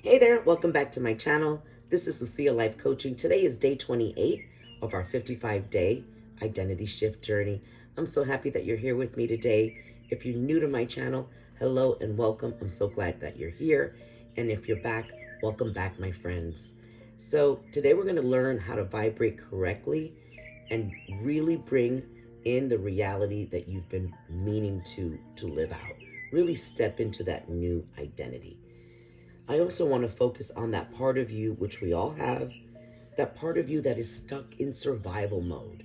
Hey there, welcome back to my channel. This is Lucia Life Coaching. Today is day 28 of our 55-day identity shift journey. I'm so happy that you're here with me today. If you're new to my channel, hello and welcome. I'm so glad that you're here. And if you're back, welcome back, my friends. So today we're going to learn how to vibrate correctly and really bring in the reality that you've been meaning to live out. Really step into that new identity. I also want to focus on that part of you, which we all have, that part of you that is stuck in survival mode,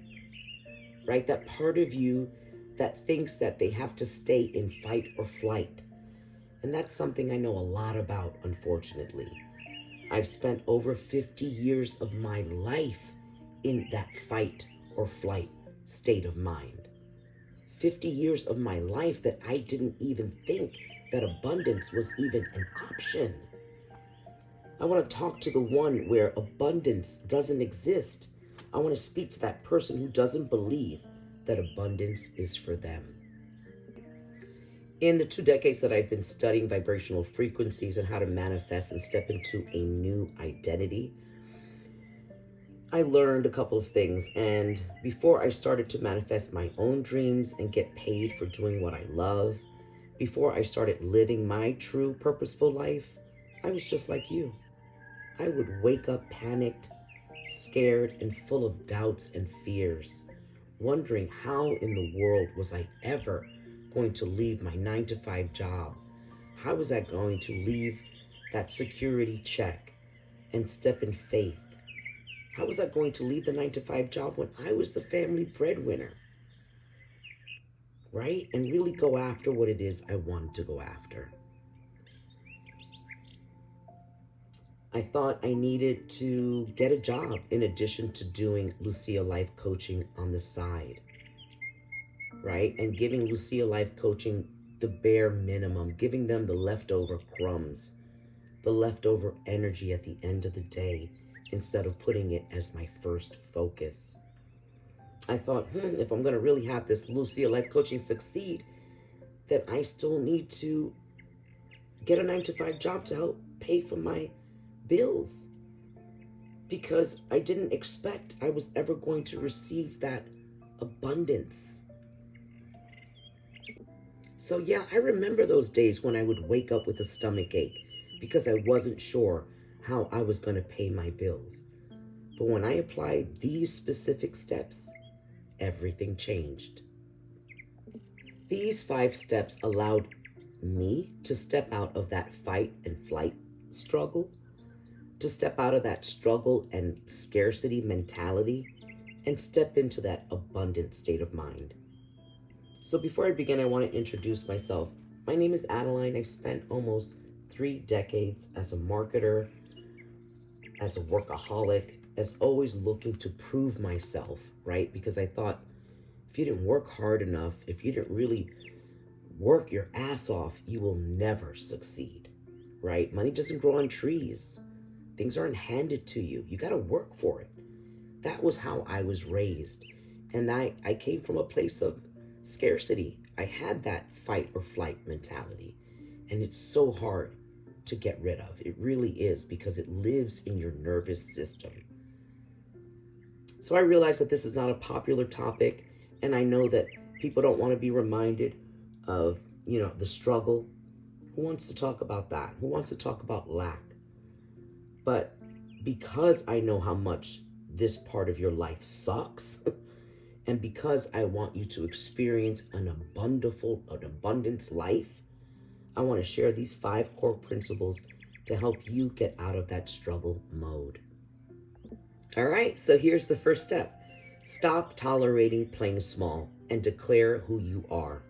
right? That part of you that thinks that they have to stay in fight or flight. And that's something I know a lot about, unfortunately. I've spent over 50 years of my life in that fight or flight state of mind. 50 years of my life that I didn't even think that abundance was even an option. I want to talk to the one where abundance doesn't exist. I want to speak to that person who doesn't believe that abundance is for them. In the 2 decades that I've been studying vibrational frequencies and how to manifest and step into a new identity, I learned a couple of things. And before I started to manifest my own dreams and get paid for doing what I love, before I started living my true purposeful life, I was just like you. I would wake up panicked, scared, and full of doubts and fears, wondering how in the world was I ever going to leave my 9-to-5 job? How was I going to leave that security check and step in faith? How was I going to leave the 9-to-5 job when I was the family breadwinner? Right? And really go after what it is I wanted to go after. I thought I needed to get a job in addition to doing Lucia Life Coaching on the side, right? And giving Lucia Life Coaching the bare minimum, giving them the leftover crumbs, the leftover energy at the end of the day, instead of putting it as my first focus. I thought, if I'm going to really have this Lucia Life Coaching succeed, then I still need to get a 9-to-5 job to help pay for my bills, because I didn't expect I was ever going to receive that abundance. So yeah, I remember those days when I would wake up with a stomach ache because I wasn't sure how I was going to pay my bills. But when I applied these specific steps, everything changed. These 5 steps allowed me to step out of that fight and flight struggle, to step out of that struggle and scarcity mentality, and step into that abundant state of mind. So before I begin, I want to introduce myself. My name is Adeline. I've spent almost 3 decades as a marketer, as a workaholic, as always looking to prove myself, right? Because I thought if you didn't work hard enough, if you didn't really work your ass off, you will never succeed, right? Money doesn't grow on trees. Things aren't handed to you. You got to work for it. That was how I was raised. And I came from a place of scarcity. I had that fight or flight mentality. And it's so hard to get rid of. It really is, because it lives in your nervous system. So I realized that this is not a popular topic. And I know that people don't want to be reminded of, the struggle. Who wants to talk about that? Who wants to talk about lack? But because I know how much this part of your life sucks, and because I want you to experience an abundance life, I want to share these 5 core principles to help you get out of that struggle mode. All right, so here's the first step. Stop tolerating playing small and declare who you are.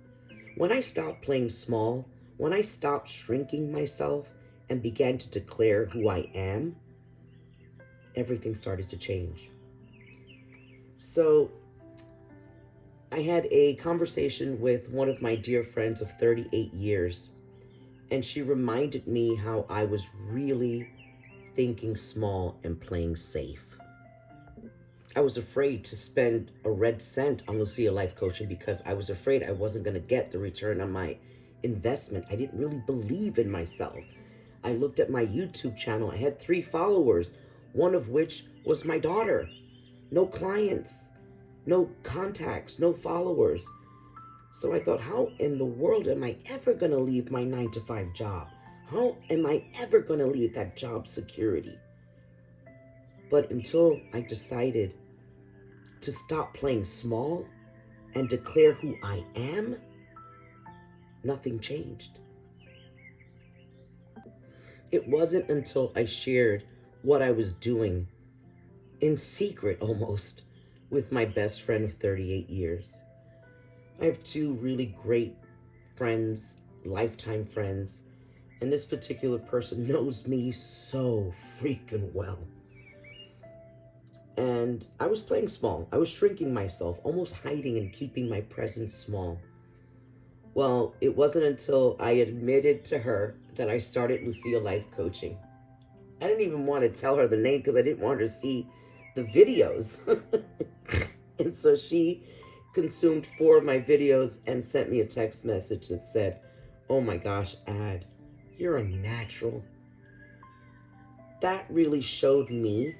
When I stopped playing small, when I stopped shrinking myself and began to declare who I am, everything started to change. So I had a conversation with one of my dear friends of 38 years, and she reminded me how I was really thinking small and playing safe. I was afraid to spend a red cent on Lucia Life Coaching because I was afraid I wasn't going to get the return on my investment. I didn't really believe in myself. I looked at my YouTube channel. I had 3 followers, one of which was my daughter. No clients, no contacts, no followers. So I thought, how in the world am I ever going to leave my 9-to-5 job? How am I ever going to leave that job security? But until I decided to stop playing small and declare who I am, nothing changed. It wasn't until I shared what I was doing in secret almost with my best friend of 38 years. I have 2 really great friends, lifetime friends, and this particular person knows me so freaking well. And I was playing small. I was shrinking myself, almost hiding and keeping my presence small. Well, it wasn't until I admitted to her that I started Lucia Life Coaching. I didn't even want to tell her the name because I didn't want her to see the videos. And so she consumed 4 of my videos and sent me a text message that said, "Oh my gosh, Ad, you're a natural." That really showed me.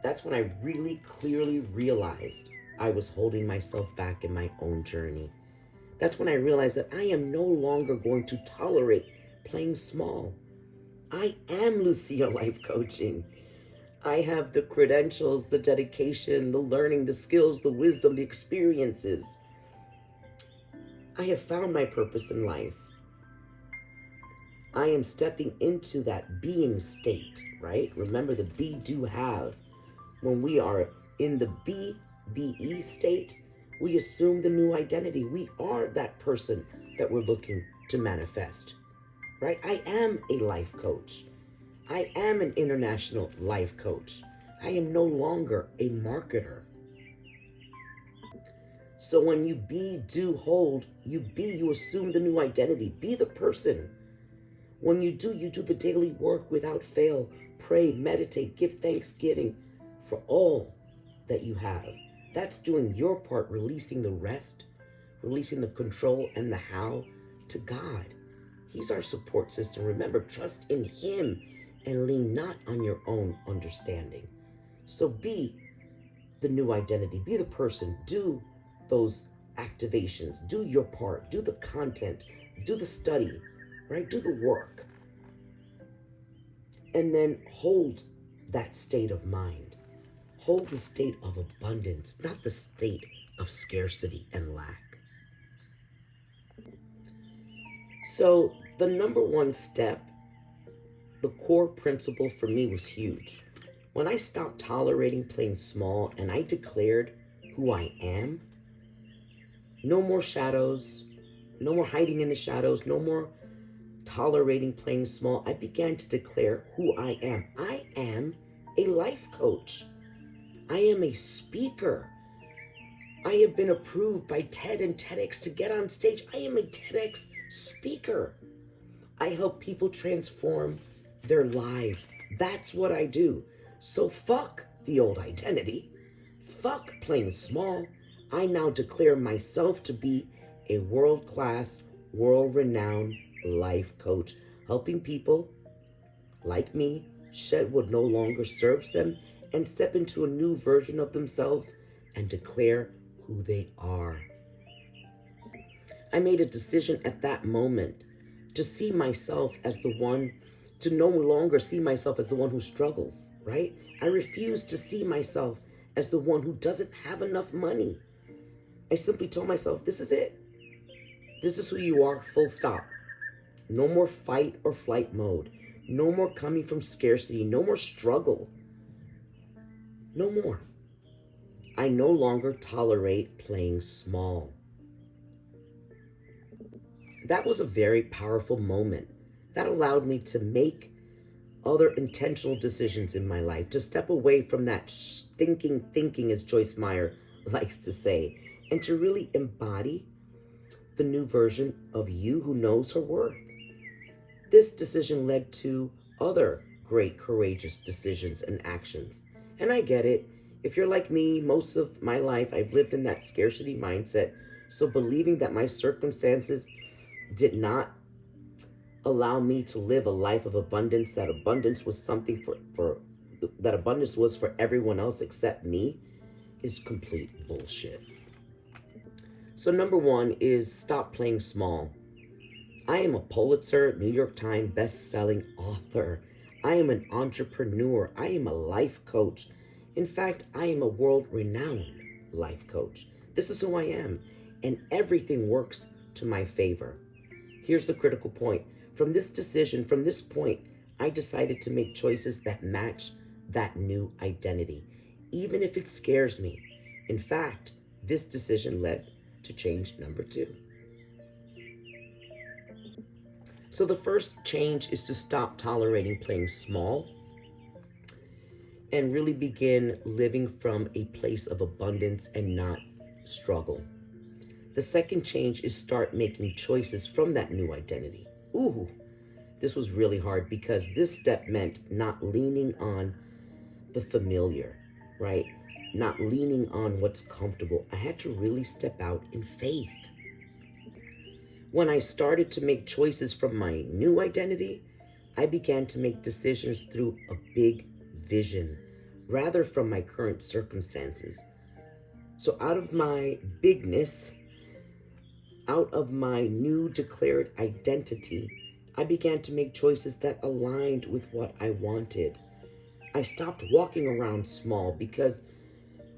That's when I really clearly realized I was holding myself back in my own journey. That's when I realized that I am no longer going to tolerate playing small. I am Lucia Life Coaching. I have the credentials, the dedication, the learning, the skills, the wisdom, the experiences. I have found my purpose in life. I am stepping into that being state, right? Remember the be, do, have. When we are in the be state, we assume the new identity. We are that person that we're looking to manifest, right? I am a life coach. I am an international life coach. I am no longer a marketer. So when you be, do, hold, you assume the new identity. Be the person. When you do the daily work without fail. Pray, meditate, give thanksgiving for all that you have. That's doing your part, releasing the rest, releasing the control and the how to God. He's our support system. Remember, trust in Him and lean not on your own understanding. So be the new identity. Be the person. Do those activations. Do your part. Do the content. Do the study, right? Do the work. And then hold that state of mind. Hold the state of abundance, not the state of scarcity and lack. So the number 1 step, the core principle for me was huge. When I stopped tolerating playing small and I declared who I am, no more shadows, no more hiding in the shadows, no more tolerating playing small. I began to declare who I am. I am a life coach. I am a speaker. I have been approved by TED and TEDx to get on stage. I am a TEDx speaker. I help people transform their lives. That's what I do. So fuck the old identity. Fuck playing small. I now declare myself to be a world-class, world-renowned life coach, helping people like me shed what no longer serves them and step into a new version of themselves and declare who they are. I made a decision at that moment to see myself as the one, to no longer see myself as the one who struggles, right? I refused to see myself as the one who doesn't have enough money. I simply told myself, this is it. This is who you are, full stop. No more fight or flight mode. No more coming from scarcity. No more struggle. No more. I no longer tolerate playing small. That was a very powerful moment. That allowed me to make other intentional decisions in my life, to step away from that thinking, as Joyce Meyer likes to say, and to really embody the new version of you who knows her worth. This decision led to other great, courageous decisions and actions. And I get it. If you're like me, most of my life, I've lived in that scarcity mindset. So believing that my circumstances did not allow me to live a life of abundance, that abundance was something that abundance was for everyone else except me, is complete bullshit. So number one is stop playing small. I am a Pulitzer, New York Times best-selling author. I am an entrepreneur. I am a life coach. In fact, I am a world-renowned life coach. This is who I am, and everything works to my favor. Here's the critical point. From this decision, from this point, I decided to make choices that match that new identity, even if it scares me. In fact, this decision led to change number two. So the first change is to stop tolerating playing small and really begin living from a place of abundance and not struggle. The second change is start making choices from that new identity. Ooh, this was really hard because this step meant not leaning on the familiar, right? Not leaning on what's comfortable. I had to really step out in faith. When I started to make choices from my new identity, I began to make decisions through a big vision rather from my current circumstances. So out of my bigness, out of my new declared identity, I began to make choices that aligned with what I wanted. I stopped walking around small because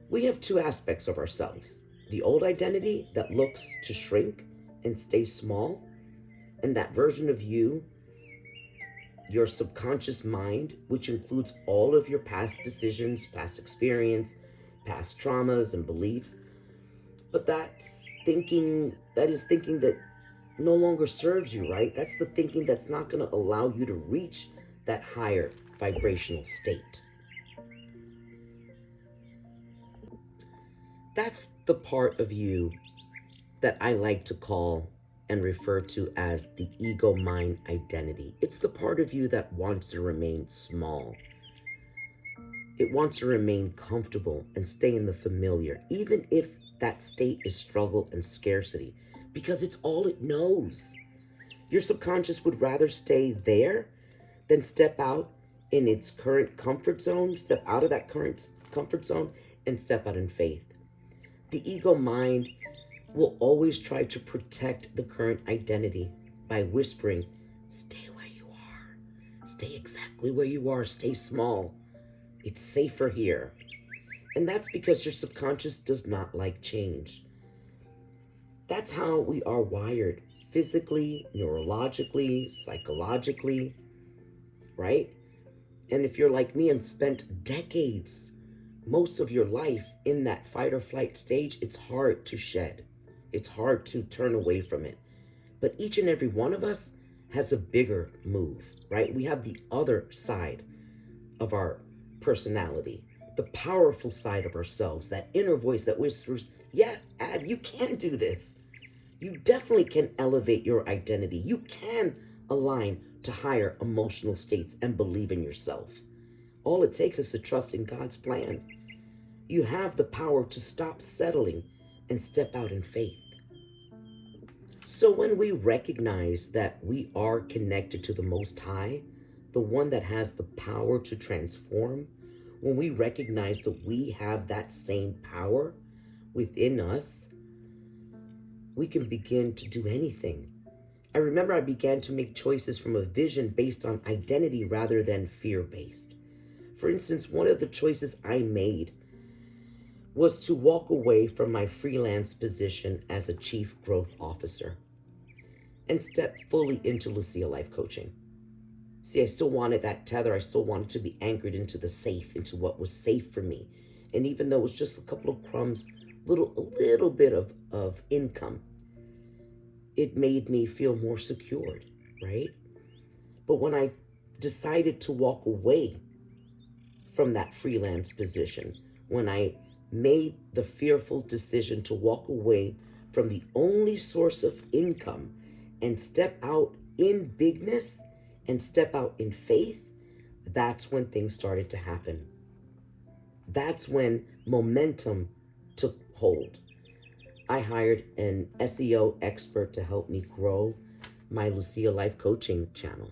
we have two aspects of ourselves: the old identity that looks to shrink and stay small, and that version of you, your subconscious mind, which includes all of your past decisions, past experience, past traumas and beliefs. But that is thinking that no longer serves you, right? That's the thinking that's not going to allow you to reach that higher vibrational state. That's the part of you that I like to call and refer to as the ego mind identity. It's the part of you that wants to remain small. It wants to remain comfortable and stay in the familiar, even if that state is struggle and scarcity, because it's all it knows. Your subconscious would rather stay there than step out in its current comfort zone, step out of that current comfort zone and step out in faith. The ego mind will always try to protect the current identity by whispering, stay where you are, stay exactly where you are, stay small. It's safer here. And that's because your subconscious does not like change. That's how we are wired, physically, neurologically, psychologically, right? And if you're like me and spent decades, most of your life in that fight or flight stage, it's hard to shed. It's hard to turn away from it. But each and every one of us has a bigger move, right? We have the other side of our personality, the powerful side of ourselves, that inner voice that whispers, yeah, Ad, you can do this. You definitely can elevate your identity. You can align to higher emotional states and believe in yourself. All it takes is to trust in God's plan. You have the power to stop settling and step out in faith. So when we recognize that we are connected to the Most High, the one that has the power to transform, when we recognize that we have that same power within us, we can begin to do anything. I remember I began to make choices from a vision based on identity rather than fear-based. For instance, one of the choices I made was to walk away from my freelance position as a chief growth officer and step fully into Lucia Life Coaching. See, I still wanted that tether. I still wanted to be anchored into the safe, into what was safe for me. And even though it was just a couple of crumbs, a little bit of income, it made me feel more secured, right? But when I decided to walk away from that freelance position, when I made the fearful decision to walk away from the only source of income and step out in bigness and step out in faith, that's when things started to happen. That's when momentum took hold. I hired an SEO expert to help me grow my Lucia Life Coaching channel.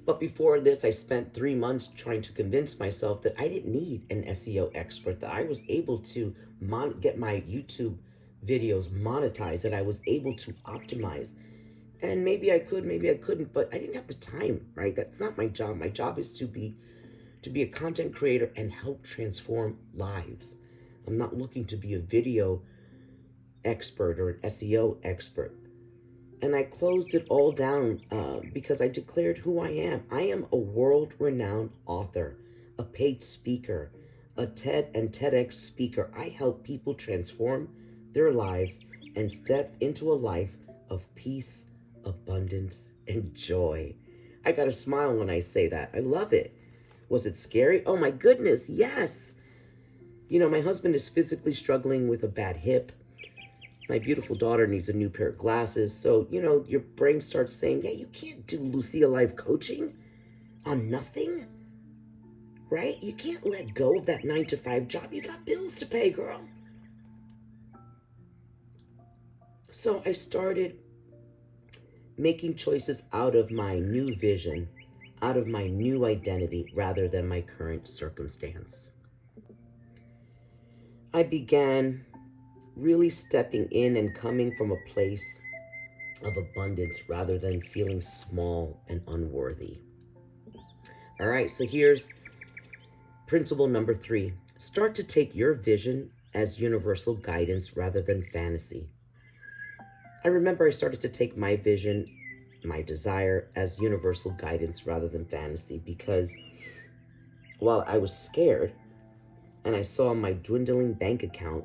But before this, I spent 3 months trying to convince myself that I didn't need an SEO expert, that I was able to get my YouTube videos monetized, that I was able to optimize. And maybe I could, maybe I couldn't, but I didn't have the time, right? That's not my job. My job is to be a content creator and help transform lives. I'm not looking to be a video expert or an SEO expert. And I closed it all down because I declared who I am. I am a world-renowned author, a paid speaker, a TED and TEDx speaker. I help people transform their lives and step into a life of peace, abundance, and joy. I got a smile when I say that. I love it. Was it scary? Oh my goodness, yes. You know, my husband is physically struggling with a bad hip. My beautiful daughter needs a new pair of glasses. So, you know, your brain starts saying, yeah, you can't do Lucia Life Coaching on nothing, right? You can't let go of that 9-to-5 job. You got bills to pay, girl. So I started making choices out of my new vision, out of my new identity, rather than my current circumstance. I began really stepping in and coming from a place of abundance rather than feeling small and unworthy. All right, so here's principle number 3. Start to take your vision as universal guidance rather than fantasy. I remember I started to take my vision, my desire, as universal guidance rather than fantasy, because while I was scared and I saw my dwindling bank account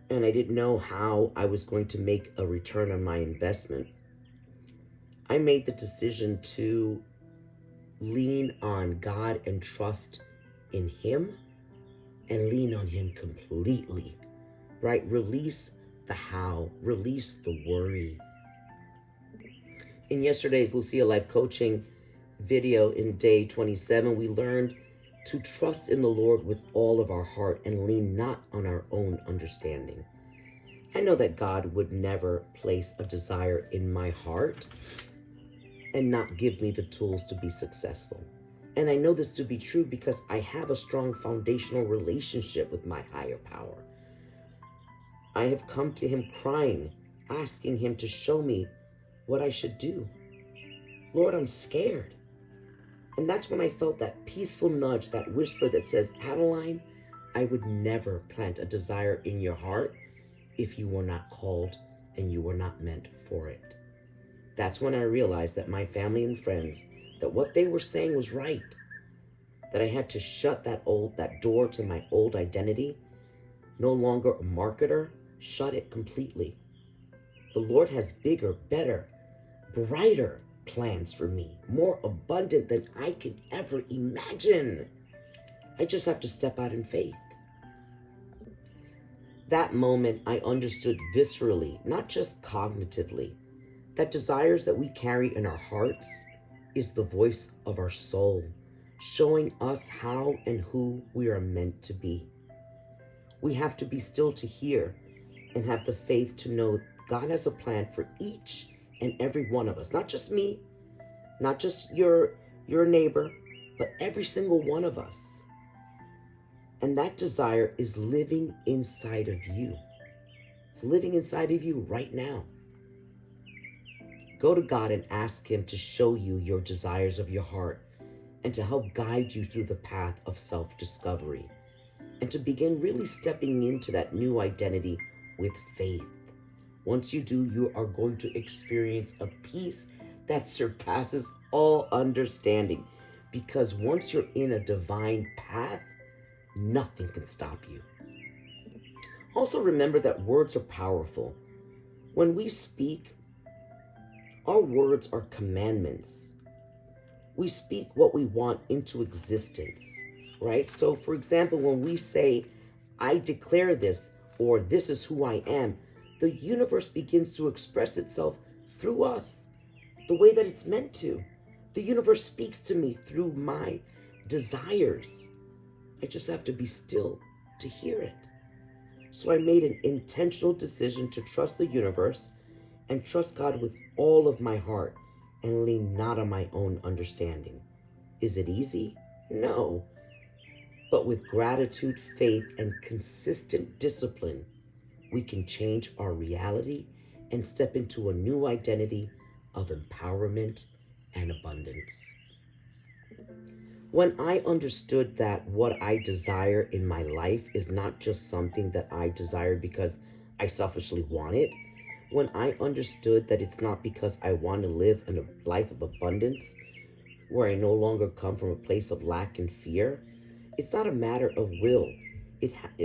and I didn't know how I was going to make a return on my investment, I made the decision to lean on God and trust in Him and lean on Him completely, right? Release the how, release the worry. In yesterday's Lucia Life Coaching video in day 27, we learned to trust in the Lord with all of our heart and lean not on our own understanding. I know that God would never place a desire in my heart and not give me the tools to be successful. And I know this to be true because I have a strong foundational relationship with my higher power. I have come to Him crying, asking Him to show me what I should do. Lord, I'm scared. And that's when I felt that peaceful nudge, that whisper that says, Adeline, I would never plant a desire in your heart if you were not called and you were not meant for it. That's when I realized that my family and friends, that what they were saying was right, that I had to shut that door to my old identity, no longer a marketer, shut it completely. The Lord has bigger, better, brighter plans for me, more abundant than I could ever imagine. I just have to step out in faith. That moment, I understood viscerally, not just cognitively, that desires that we carry in our hearts is the voice of our soul, showing us how and who we are meant to be. We have to be still to hear and have the faith to know God has a plan for each and every one of us, not just me, not just your neighbor, but every single one of us. And that desire is living inside of you. It's living inside of you right now. Go to God and ask Him to show you your desires of your heart and to help guide you through the path of self-discovery and to begin really stepping into that new identity with faith. Once you do, you are going to experience a peace that surpasses all understanding, because once you're in a divine path, nothing can stop you. Also remember that words are powerful. When we speak, our words are commandments. We speak what we want into existence, right? So for example, when we say, I declare this, or this is who I am, the universe begins to express itself through us the way that it's meant to. The universe speaks to me through my desires. I just have to be still to hear it. So I made an intentional decision to trust the universe and trust God with all of my heart and lean not on my own understanding. Is it easy? No. But with gratitude, faith, and consistent discipline, we can change our reality and step into a new identity of empowerment and abundance. When I understood that what I desire in my life is not just something that I desire because I selfishly want it, when I understood that it's not because I want to live in a life of abundance where I no longer come from a place of lack and fear, it's not a matter of will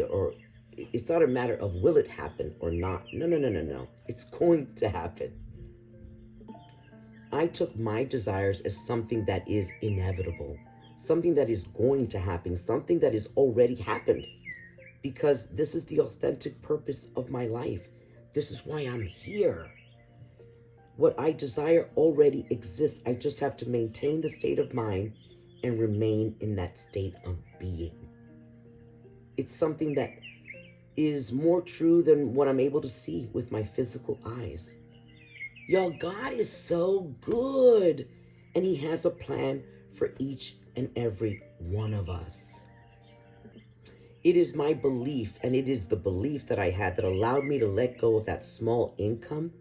or it's not a matter of will it happen or not. No, no, no, no, no. It's going to happen. I took my desires as something that is inevitable, something that is going to happen, something that has already happened, because this is the authentic purpose of my life. This is why I'm here. What I desire already exists. I just have to maintain the state of mind and remain in that state of being. It's something that is more true than what I'm able to see with my physical eyes. Y'all, God is so good, and He has a plan for each and every one of us. It is my belief, and it is the belief that I had that allowed me to let go of that small income,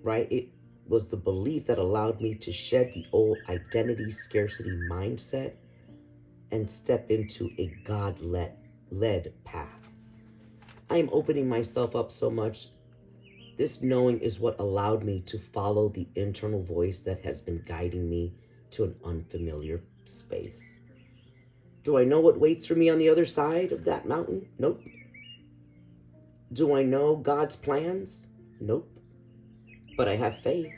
right? It was the belief that allowed me to shed the old identity scarcity mindset and step into a God-led path. I am opening myself up so much. This knowing is what allowed me to follow the internal voice that has been guiding me to an unfamiliar space. Do I know what waits for me on the other side of that mountain? Nope. Do I know God's plans? Nope. But I have faith.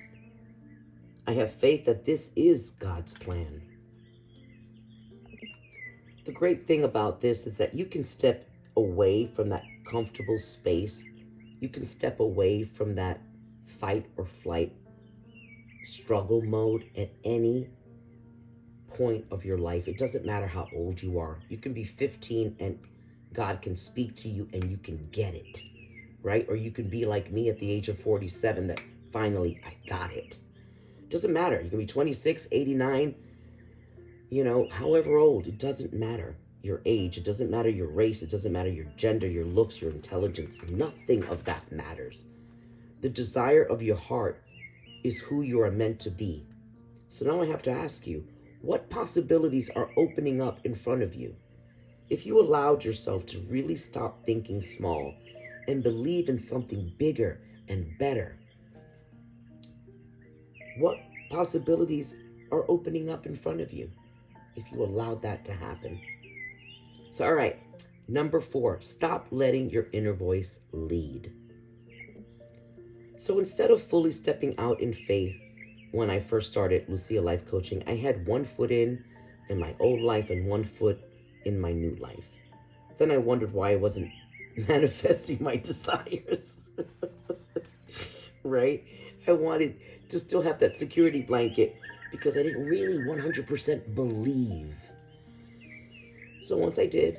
I have faith that this is God's plan. The great thing about this is that you can step away from that comfortable space. You can step away from that fight or flight struggle mode at any point of your life. It doesn't matter how old you are. You can be 15 and God can speak to you and you can get it, right? Or you can be like me at the age of 47 that finally I got it. It doesn't matter. You can be 26, 89, however old. It doesn't matter your age. It doesn't matter your race. It doesn't matter your gender, your looks, your intelligence. Nothing of that matters. The desire of your heart is who you are meant to be. So now I have to ask you, what possibilities are opening up in front of you? If you allowed yourself to really stop thinking small and believe in something bigger and better, what possibilities are opening up in front of you if you allowed that to happen? So, all right, number 4, stop letting your inner voice lead. So instead of fully stepping out in faith, when I first started Lucia Life Coaching, I had one foot in my old life and one foot in my new life. Then I wondered why I wasn't manifesting my desires, right? I wanted to still have that security blanket because I didn't really 100% believe. So once I did,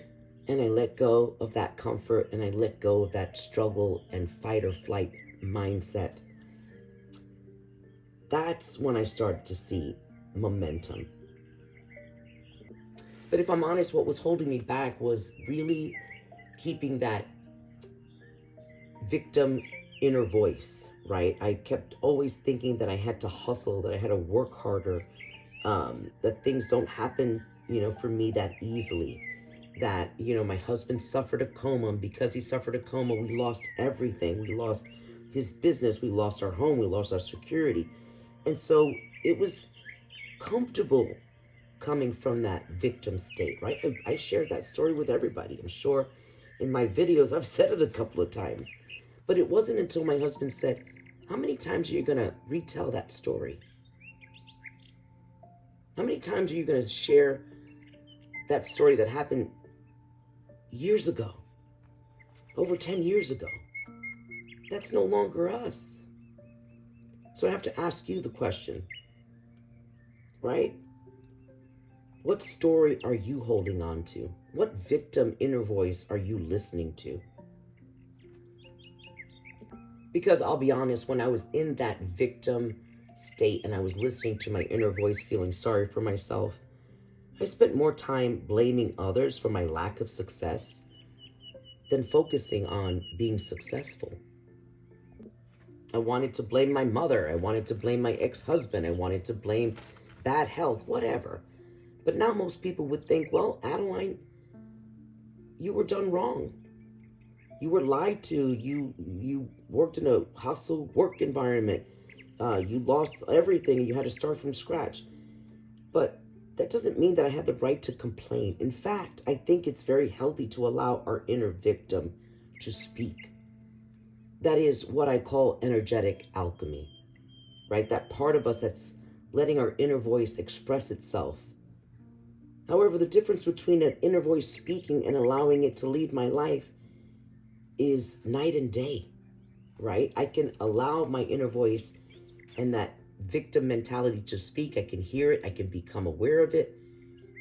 and I let go of that comfort and I let go of that struggle and fight or flight mindset, that's when I started to see momentum. But if I'm honest, what was holding me back was really keeping that victim inner voice, right? I kept always thinking that I had to hustle, that I had to work harder, that things don't happen, for me that easily. That, my husband suffered a coma, and because he suffered a coma, we lost everything. We lost his business, we lost our home, we lost our security. And so it was comfortable coming from that victim state, right? I shared that story with everybody. I'm sure in my videos I've said it a couple of times. But it wasn't until my husband said, how many times are you going to retell that story? How many times are you going to share that story that happened years ago, over 10 years ago? That's no longer us. So I have to ask you the question, right? What story are you holding on to? What victim inner voice are you listening to? Because I'll be honest, when I was in that victim state and I was listening to my inner voice feeling sorry for myself, I spent more time blaming others for my lack of success than focusing on being successful. I wanted to blame my mother. I wanted to blame my ex-husband. I wanted to blame bad health, whatever. But now most people would think, well, Adeline, you were done wrong. You were lied to. You worked in a hostile work environment. You lost everything and you had to start from scratch. But that doesn't mean that I had the right to complain. In fact, I think it's very healthy to allow our inner victim to speak. That is what I call energetic alchemy, right? That part of us that's letting our inner voice express itself. However, the difference between an inner voice speaking and allowing it to lead my life is night and day, right? I can allow my inner voice and that victim mentality to speak. I can hear it. I can become aware of it.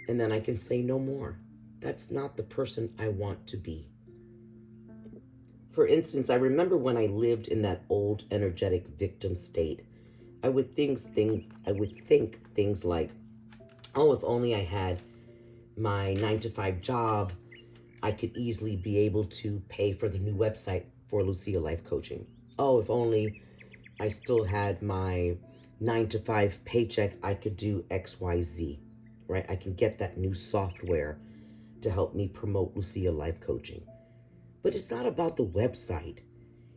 And then I can say no more. That's not the person I want to be. For instance, I remember when I lived in that old energetic victim state, I would think things like, oh, if only I had my 9-to-5 job, I could easily be able to pay for the new website for Lucia Life Coaching. Oh, if only I still had my 9-to-5 paycheck, I could do XYZ, right? I can get that new software to help me promote Lucia Life Coaching. But it's not about the website.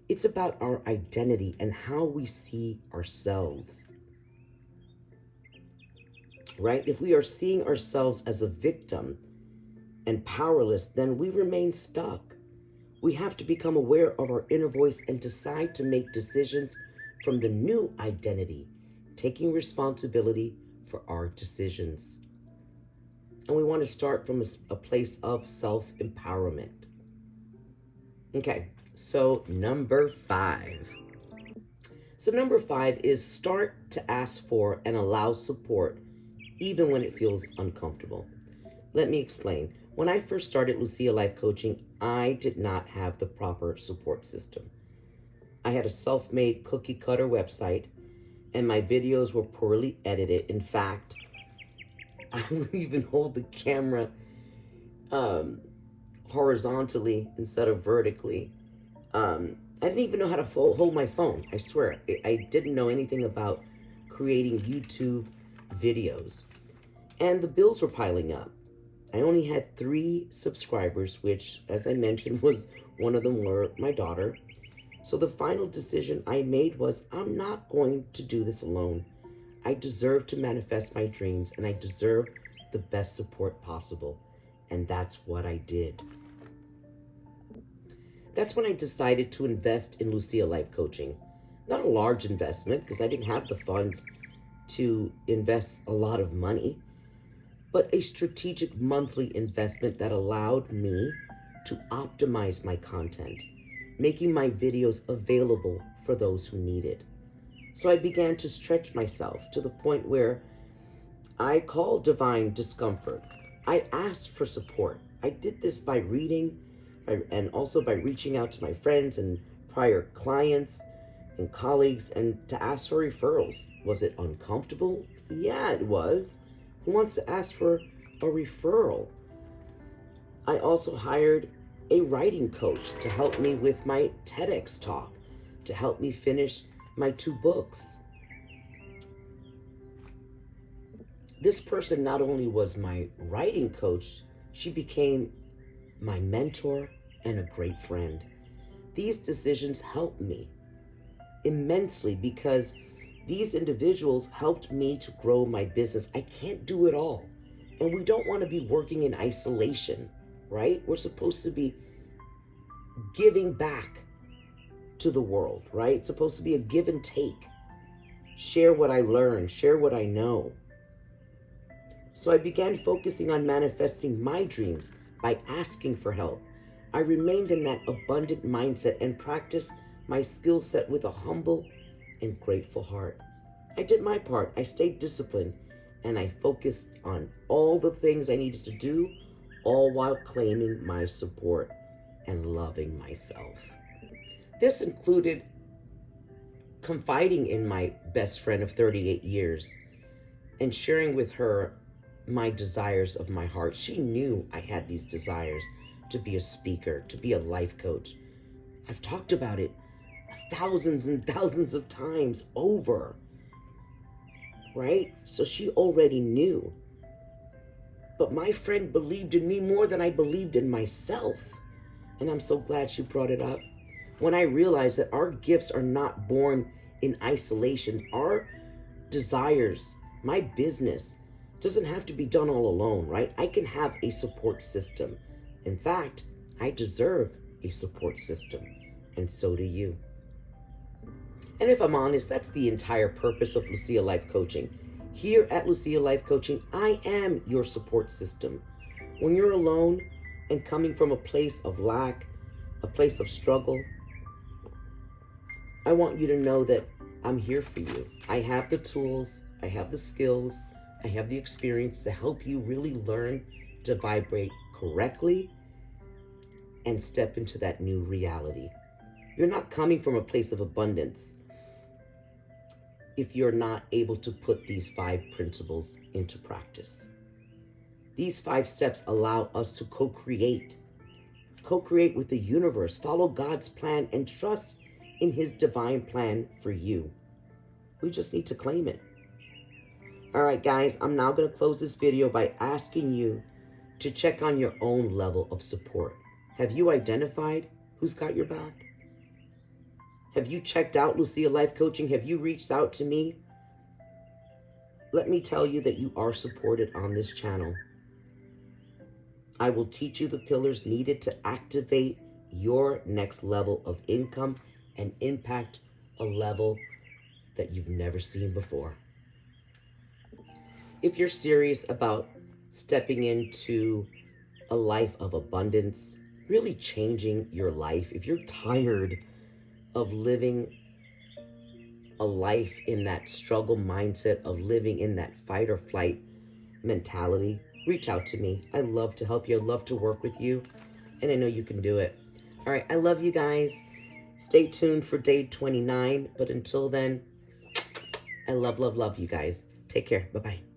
It's about our identity and how we see ourselves, right? If we are seeing ourselves as a victim and powerless, then we remain stuck. We have to become aware of our inner voice and decide to make decisions from the new identity, taking responsibility for our decisions. And we want to start from a place of self-empowerment. Okay, so number 5. So number 5 is start to ask for and allow support even when it feels uncomfortable. Let me explain. When I first started Lucia Life Coaching, I did not have the proper support system. I had a self-made cookie cutter website and my videos were poorly edited. In fact, I would even hold the camera horizontally instead of vertically. I didn't even know how to hold my phone. I swear, I didn't know anything about creating YouTube videos. And the bills were piling up. I only had 3 subscribers, which, as I mentioned, was one of them were my daughter. So the final decision I made was, I'm not going to do this alone. I deserve to manifest my dreams, and I deserve the best support possible. And that's what I did. That's when I decided to invest in Lucia Life Coaching. Not a large investment, because I didn't have the funds to invest a lot of money, but a strategic monthly investment that allowed me to optimize my content, making my videos available for those who need it. So I began to stretch myself to the point where I called divine discomfort. I asked for support. I did this by reading and also by reaching out to my friends and prior clients and colleagues and to ask for referrals. Was it uncomfortable? Yeah, it was. Who wants to ask for a referral? I also hired a writing coach to help me with my TEDx talk, to help me finish my 2 books. This person not only was my writing coach, she became my mentor and a great friend. These decisions helped me immensely because these individuals helped me to grow my business. I can't do it all. And we don't want to be working in isolation, right? We're supposed to be giving back to the world, right? It's supposed to be a give and take. Share what I learned, share what I know. So I began focusing on manifesting my dreams by asking for help. I remained in that abundant mindset and practiced my skill set with a humble and grateful heart. I did my part. I stayed disciplined and I focused on all the things I needed to do, all while claiming my support and loving myself. This included confiding in my best friend of 38 years and sharing with her my desires of my heart. She knew I had these desires to be a speaker, to be a life coach. I've talked about it thousands and thousands of times over, right? So she already knew. But my friend believed in me more than I believed in myself. And I'm so glad she brought it up. When I realized that our gifts are not born in isolation, our desires, my business, doesn't have to be done all alone, right? I can have a support system. In fact, I deserve a support system, and so do you. And if I'm honest, that's the entire purpose of Lucia Life Coaching. Here at Lucia Life Coaching, I am your support system. When you're alone and coming from a place of lack, a place of struggle, I want you to know that I'm here for you. I have the tools, I have the skills, I have the experience to help you really learn to vibrate correctly and step into that new reality. You're not coming from a place of abundance if you're not able to put these 5 principles into practice. These 5 steps allow us to co-create with the universe, follow God's plan, and trust in his divine plan for you. We just need to claim it. All right, guys, I'm now going to close this video by asking you to check on your own level of support. Have you identified who's got your back? Have you checked out Lucia Life Coaching? Have you reached out to me? Let me tell you that you are supported on this channel. I will teach you the pillars needed to activate your next level of income and impact a level that you've never seen before. If you're serious about stepping into a life of abundance, really changing your life, if you're tired of living a life in that struggle mindset, of living in that fight or flight mentality, reach out to me. I love to help you. I love to work with you. And I know you can do it. All right. I love you guys. Stay tuned for day 29. But until then, I love you guys. Take care. Bye-bye.